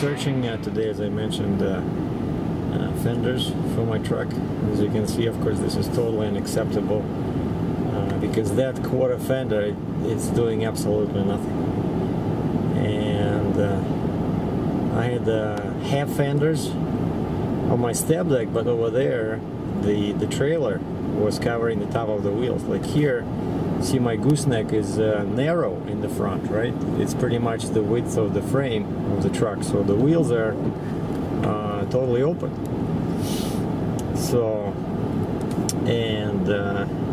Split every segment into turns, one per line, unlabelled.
searching today, as I mentioned, fenders for my truck. As you can see, of course, this is totally unacceptable because that quarter fender, it's doing absolutely nothing. And I had half fenders on my step deck, but over there the trailer was covering the top of the wheels. Like here, see, my gooseneck is narrow in the front, right? It's pretty much the width of the frame of the truck, so the wheels are totally open. So, and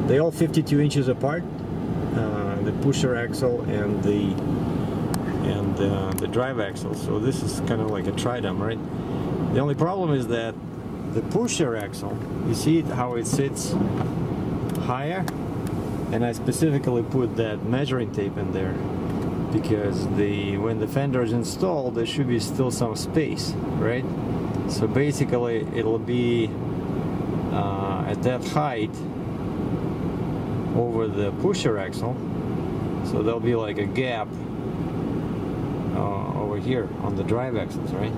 they're all 52 inches apart, the pusher axle and the drive axle. So this is kind of like a tridem, right? The only problem is that the pusher axle, you see how it sits higher, and I specifically put that measuring tape in there because when the fender is installed, there should be still some space, right? So basically it'll be at that height over the pusher axle, so there'll be like a gap over here on the drive axles, right?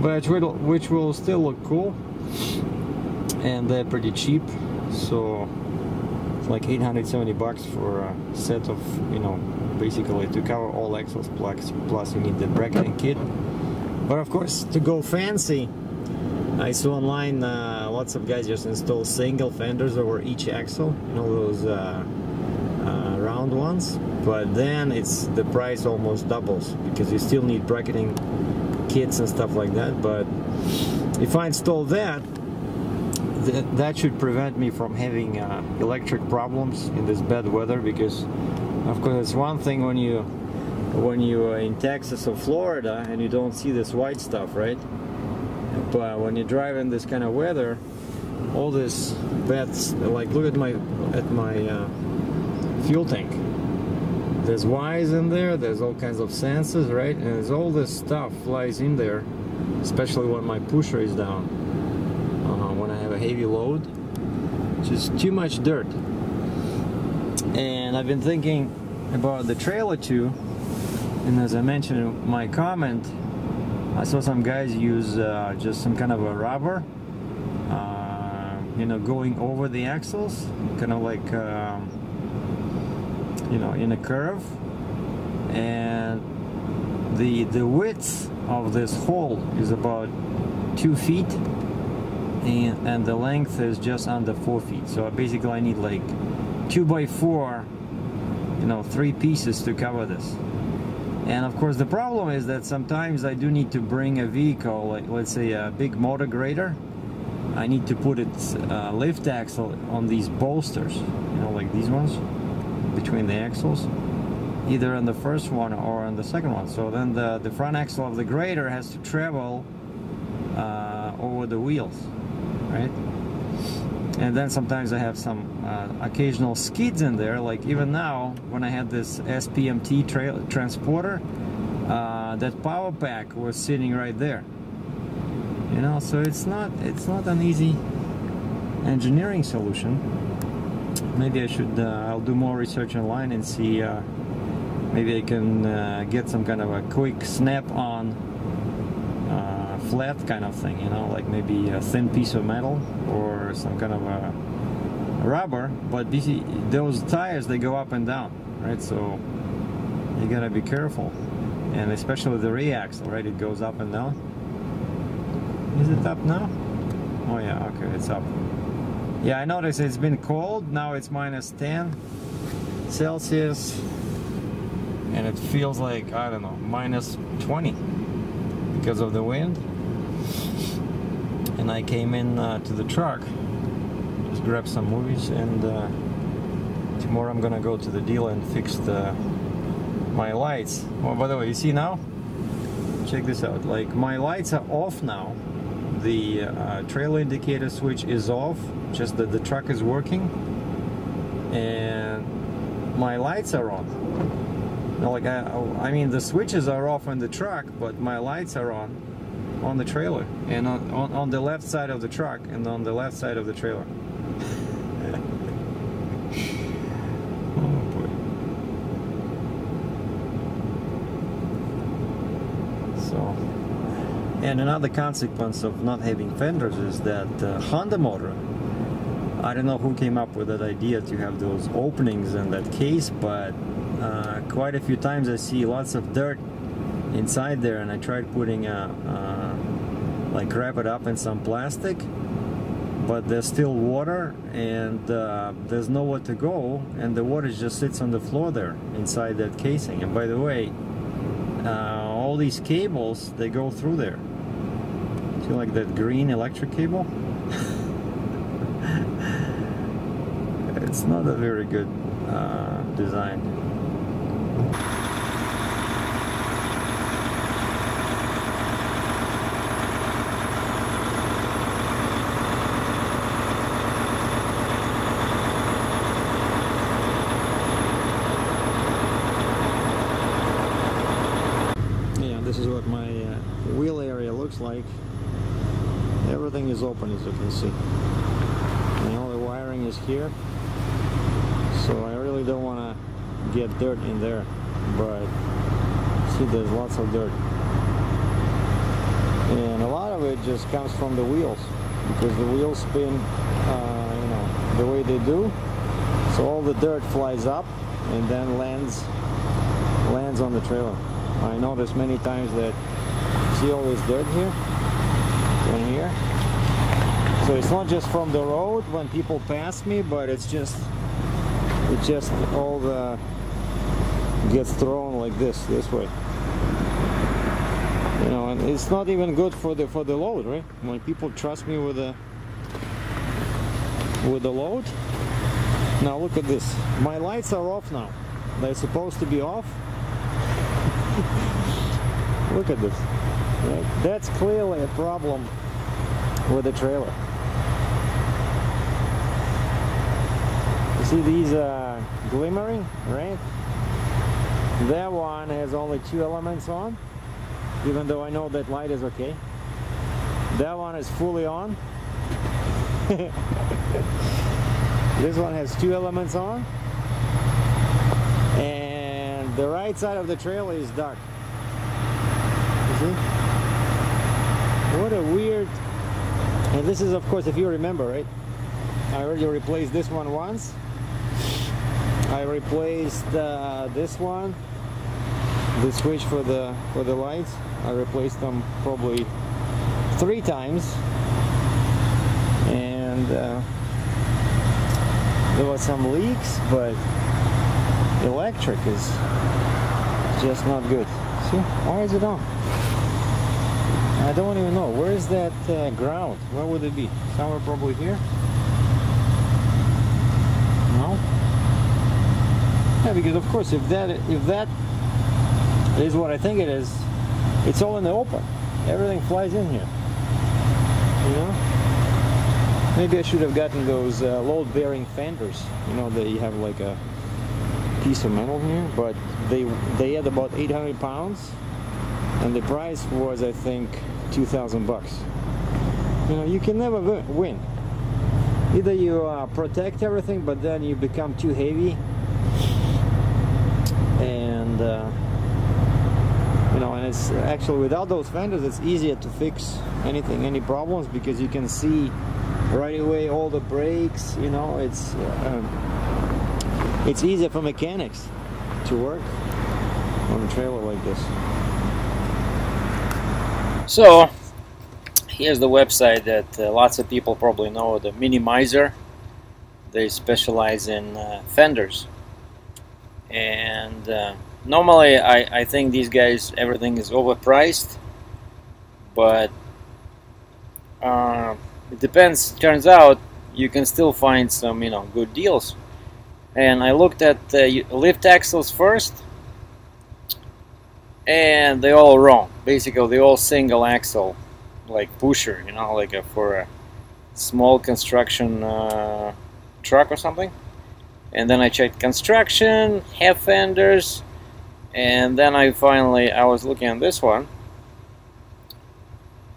But which will still look cool, and they're pretty cheap, so it's like 870 bucks for a set of, you know, basically to cover all axles, plus you need the bracketing kit. But of course, to go fancy, I saw online lots of guys just install single fenders over each axle, you know, those round ones, but then the price almost doubles because you still need bracketing kits and stuff like that. But if I install that, that should prevent me from having electric problems in this bad weather, because of course it's one thing when you are in Texas or Florida and you don't see this white stuff, right? But when you drive in this kind of weather, all this bad, like look at my fuel tank. There's Y's in there, there's all kinds of sensors, right? And there's all this stuff flies in there, especially when my pusher is down, when I have a heavy load. Just too much dirt. And I've been thinking about the trailer too, and as I mentioned in my comment, I saw some guys use just some kind of a rubber, you know, going over the axles, kind of like you know, in a curve, and the width of this hole is about 2 feet, and the length is just under 4 feet. So basically I need like 2x4, you know, 3 pieces to cover this. And of course the problem is that sometimes I do need to bring a vehicle, like let's say a big motor grader. I need to put its lift axle on these bolsters, you know, like these ones, between the axles, either on the first one or on the second one. So then the front axle of the grader has to travel over the wheels, right? And then sometimes I have some occasional skids in there, like even now when I had this SPMT transporter, that power pack was sitting right there, you know. So it's not an easy engineering solution. Maybe I should I'll do more research online and see maybe I can get some kind of a quick snap-on flat kind of thing, you know, like maybe a thin piece of metal or some kind of a rubber. But those tires, they go up and down, right? So you gotta be careful, and especially the rear axle, right? It goes up and down. Is it up now? Oh yeah, okay, it's up. Yeah, I noticed it's been cold. Now it's -10 Celsius, and it feels like, I don't know, -20 because of the wind. And I came in to the truck, just grab some movies, and tomorrow I'm gonna go to the dealer and fix my lights. Well, by the way, you see now? Check this out. Like, my lights are off now. The trailer indicator switch is off, just that the truck is working, and my lights are on. Now, like I mean, the switches are off on the truck, but my lights are on the trailer, and on the left side of the truck and on the left side of the trailer. Oh boy. So And another consequence of not having fenders is that Honda motor, I don't know who came up with that idea to have those openings in that case, but quite a few times I see lots of dirt inside there, and I tried putting like wrap it up in some plastic, but there's still water, and there's nowhere to go, and the water just sits on the floor there inside that casing. And by the way, all these cables, they go through there. See, like that green electric cable? It's not a very good design. Yeah, this is what my wheel area looks like. Everything is open, as you can see. And all the wiring is here. So I really don't want to get dirt in there, but see, there's lots of dirt, and a lot of it just comes from the wheels, because the wheels spin, you know, the way they do. So all the dirt flies up and then lands on the trailer. I noticed many times that, see all this dirt here and here. So it's not just from the road when people pass me, but it's just all the gets thrown like this way, you know, and it's not even good for the load, right? When people trust me with the load. Now look at this. My lights are off now. They're supposed to be off. Look at this. Right? That's clearly a problem with the trailer. See these glimmering, right? That one has only 2 elements on, even though I know that light is okay. That one is fully on. This one has 2 elements on, and the right side of the trailer is dark. You see? What a weird. And this is, of course, if you remember, right? I already replaced this one once. I replaced this one, the switch for the lights. I replaced them probably 3 times, and there were some leaks, but electric is just not good. See, why is it on? I don't even know. Where is that ground? Where would it be? Somewhere probably here? No? Yeah, because of course, if that is what I think it is, it's all in the open. Everything flies in here. You know? Maybe I should have gotten those load-bearing fenders. You know, they have like a piece of metal here, but they had about 800 pounds, and the price was, I think, 2,000 bucks. You know, you can never win. Either you protect everything, but then you become too heavy, and you know, and it's actually, without those fenders, it's easier to fix anything, any problems, because you can see right away all the brakes. You know, it's easier for mechanics to work on a trailer like this.
So here's the website that lots of people probably know, the Minimizer. They specialize in fenders, and normally I think these guys, everything is overpriced, but it depends. Turns out you can still find some, you know, good deals. And I looked at lift axles first, and they're all wrong. Basically, they're all single axle, like pusher, you know, like for a small construction truck or something. And then I checked construction, half fenders, and then I was looking at this one,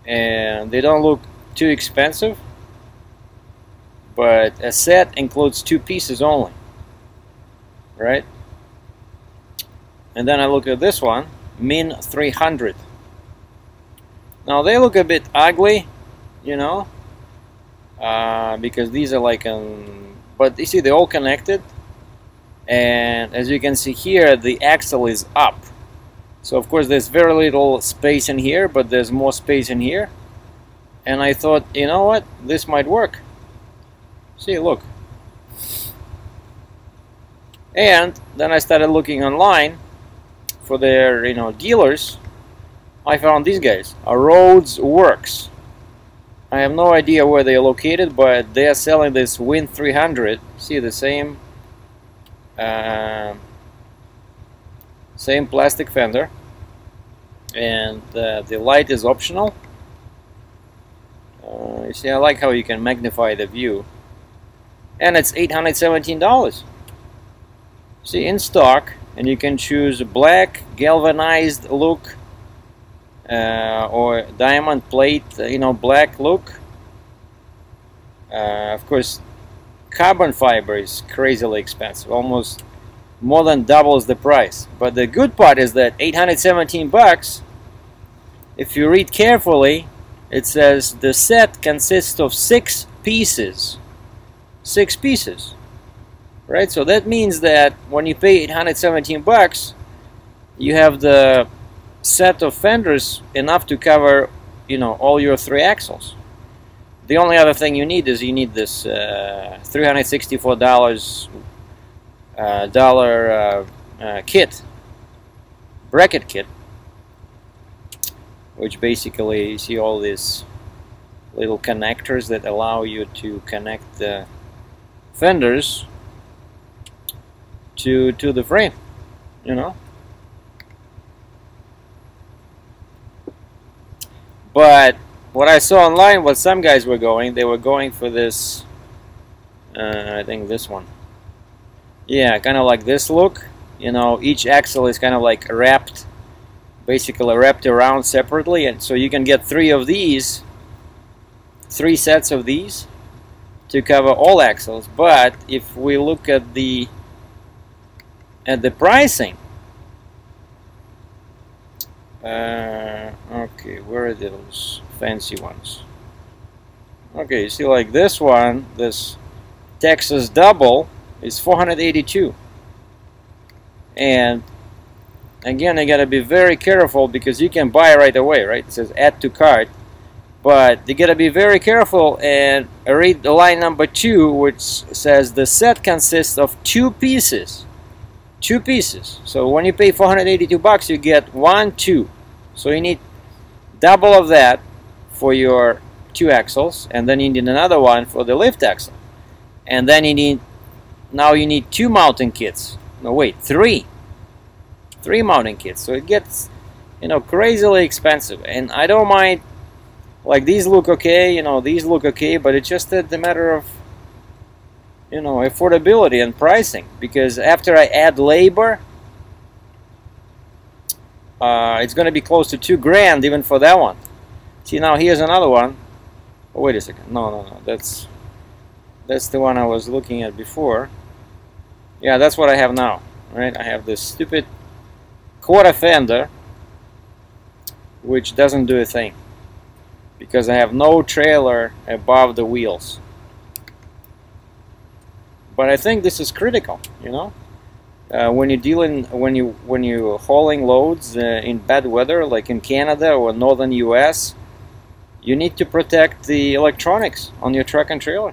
and they don't look too expensive, but a set includes 2 pieces only, right? And then I looked at this one, Min 300. Now they look a bit ugly, you know, because these are like but you see they're all connected, and as you can see here, the axle is up. So of course there's very little space in here, but there's more space in here. And I thought, you know what, this might work. See, look. And then I started looking online for their, you know, dealers. I found these guys, Rhodes Works. I have no idea where they're located, but they are selling this Win 300. See, the same same plastic fender, and the light is optional. You see, I like how you can magnify the view, and it's $817. See, in stock, and you can choose black galvanized look or diamond plate, you know, black look. Of course, carbon fiber is crazily expensive, almost more than doubles the price. But the good part is that 817 bucks, if you read carefully, it says the set consists of 6 pieces. 6 pieces. Right? So that means that when you pay 817 bucks, you have the set of fenders enough to cover, you know, all your 3 axles. The only other thing you need is you need this $364 kit, bracket kit, which basically you see all these little connectors that allow you to connect the fenders to the frame, you know. But what I saw online, what some guys were going, they were going for this, I think this one. Yeah, kind of like this look. You know, each axle is kind of like wrapped, basically wrapped around separately, and so you can get 3 of these, 3 sets of these to cover all axles. But if we look at the pricing, okay, where are those fancy ones? Okay, you see, like this one, this Texas double is $482, and again, you gotta be very careful because you can buy right away, right? It says add to cart, but you gotta be very careful and read the line number 2, which says the set consists of 2 pieces. 2 pieces. So when you pay 482 bucks, you get 1, 2. So you need double of that for your 2 axles, and then you need another one for the lift axle, and then you need, now you need 2 mounting kits. No, wait, 3 mounting kits. So it gets, you know, crazily expensive. And I don't mind, like, these look okay, you know, these look okay, but it's just the matter of, you know, affordability and pricing. Because after I add labor, it's going to be close to $2 grand even for that one. See, now here's another one. Oh, wait a second. No, that's the one I was looking at before. Yeah, that's what I have now. Right? I have this stupid quarter fender, which doesn't do a thing because I have no trailer above the wheels. But I think this is critical, you know. When you're dealing, when you're hauling loads in bad weather, like in Canada or northern U.S., you need to protect the electronics on your truck and trailer.